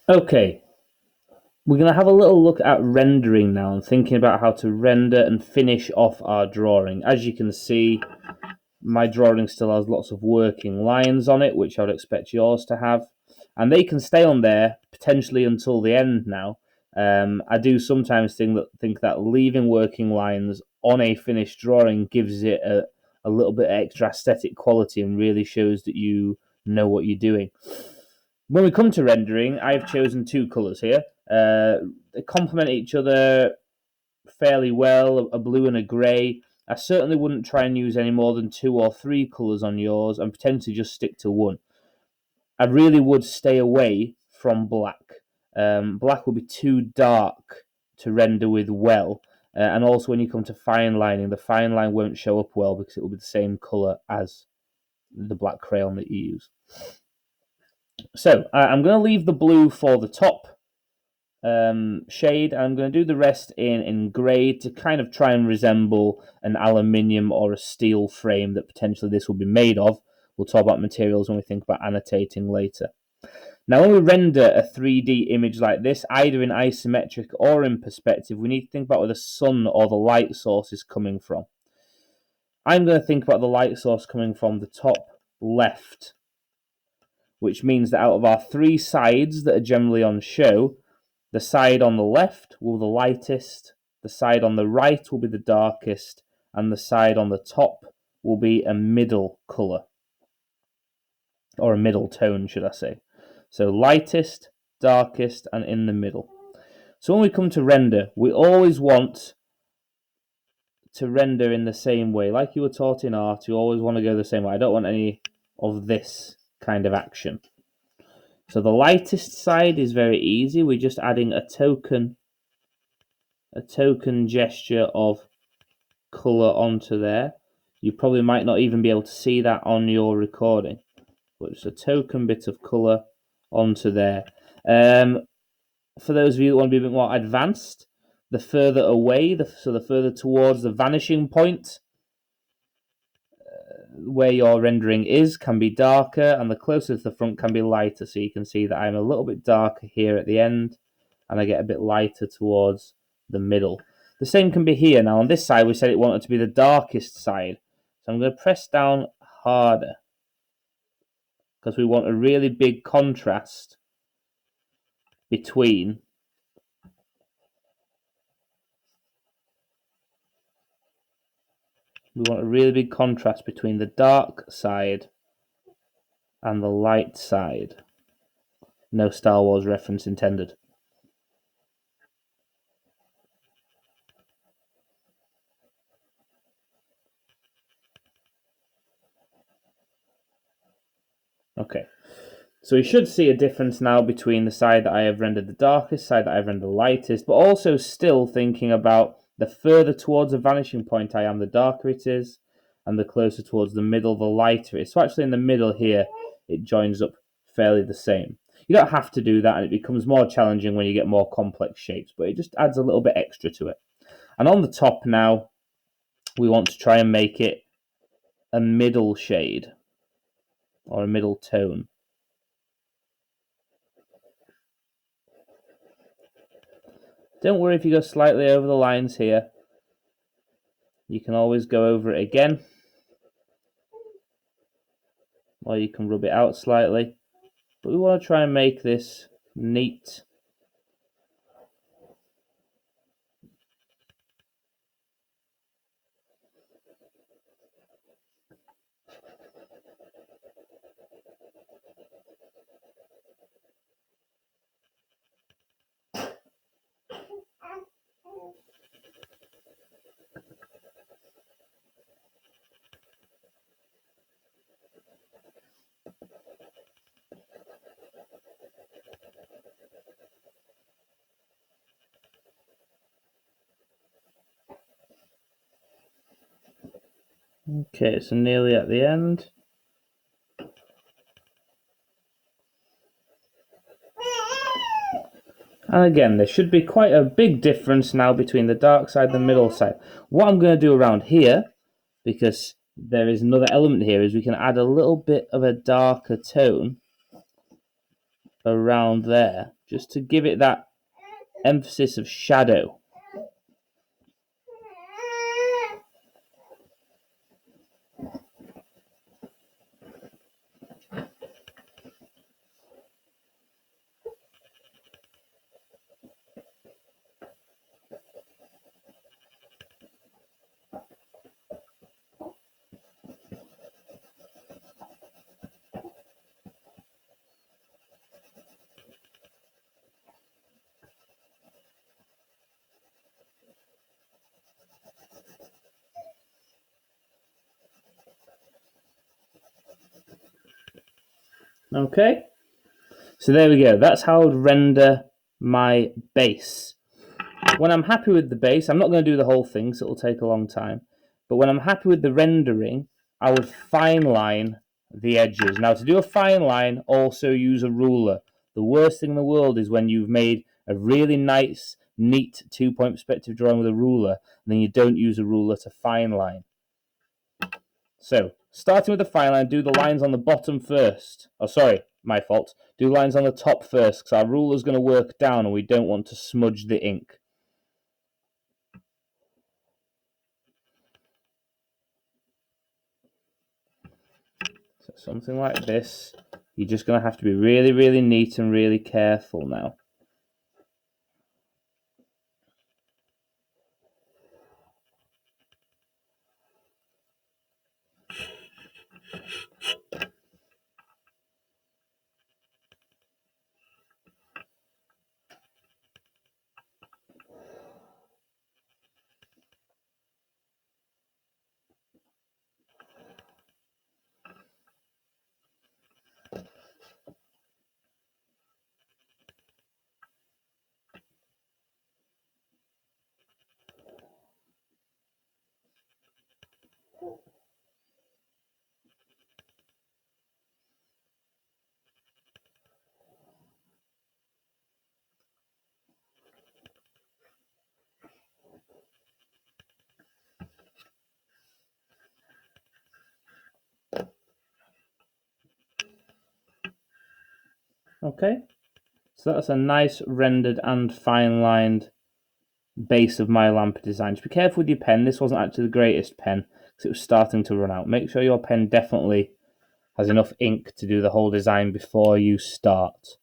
Okay, we're going to have a little look at rendering now and thinking about how to render and finish off our drawing. As you can see, my drawing still has lots of working lines on it, which I would expect yours to have. And they can stay on there potentially until the end now. I do sometimes think that leaving working lines on a finished drawing gives it a little bit extra aesthetic quality and really shows that you know what you're doing. When we come to rendering, I've chosen two colours here. They complement each other fairly well, a blue and a grey. I certainly wouldn't try and use any more than two or three colours on yours and potentially just stick to one. I really would stay away from black. Black will be too dark to render with well. And also when you come to fine lining, the fine line won't show up well because it will be the same colour as the black crayon that you use. So I'm going to leave the blue for the top shade. I'm going to do the rest in grey to kind of try and resemble an aluminium or a steel frame that potentially this will be made of. We'll talk about materials when we think about annotating later. Now, when we render a 3D image like this, either in isometric or in perspective, we need to think about where the sun or the light source is coming from. I'm going to think about the light source coming from the top left, which means that out of our three sides that are generally on show, the side on the left will be the lightest, the side on the right will be the darkest, and the side on the top will be a middle colour. Or a middle tone, should I say. So lightest, darkest, and in the middle. So when we come to render, we always want to render in the same way. Like you were taught in art, you always want to go the same way. I don't want any of this kind of action. So the lightest side is very easy. We're just adding a token gesture of color onto there. You probably might not even be able to see that on your recording, but it's a token bit of color onto there. For those of you that want to be a bit more advanced, the further away, so the further towards the vanishing point where your rendering is, can be darker, and the closer to the front can be lighter. So you can see that I'm a little bit darker here at the end, and I get a bit lighter towards the middle. The same can be here. Now on this side, we said it wanted to be the darkest side. So I'm going to press down harder because we want a really big contrast between the dark side and the light side. No Star Wars reference intended. Okay, so we should see a difference now between the side that I have rendered the darkest, side that I've rendered the lightest, but also still thinking about the further towards the vanishing point I am, the darker it is, and the closer towards the middle, the lighter it is. So actually in the middle here, it joins up fairly the same. You don't have to do that, and it becomes more challenging when you get more complex shapes, but it just adds a little bit extra to it. And on the top now, we want to try and make it a middle shade or a middle tone. Don't worry if you go slightly over the lines here. You can always go over it again, or you can rub it out slightly. But we want to try and make this neat. Okay, so nearly at the end. And again, there should be quite a big difference now between the dark side and the middle side. What I'm going to do around here, because there is another element here, is we can add a little bit of a darker tone around there, just to give it that emphasis of shadow. Okay, so there we go. That's how I would render my base. When I'm happy with the base, I'm not going to do the whole thing, so it'll take a long time. But when I'm happy with the rendering, I would fine line the edges. Now, to do a fine line, also use a ruler. The worst thing in the world is when you've made a really nice, neat two-point perspective drawing with a ruler, and then you don't use a ruler to fine line. So, starting with the fine line, do the lines on the bottom first. Oh, sorry, my fault. Do lines on the top first, because our ruler's going to work down, and we don't want to smudge the ink. So something like this. You're just going to have to be really, really neat and really careful now. Okay, so that's a nice rendered and fine-lined base of my lamp design. Just be careful with your pen. This wasn't actually the greatest pen because it was starting to run out. Make sure your pen definitely has enough ink to do the whole design before you start.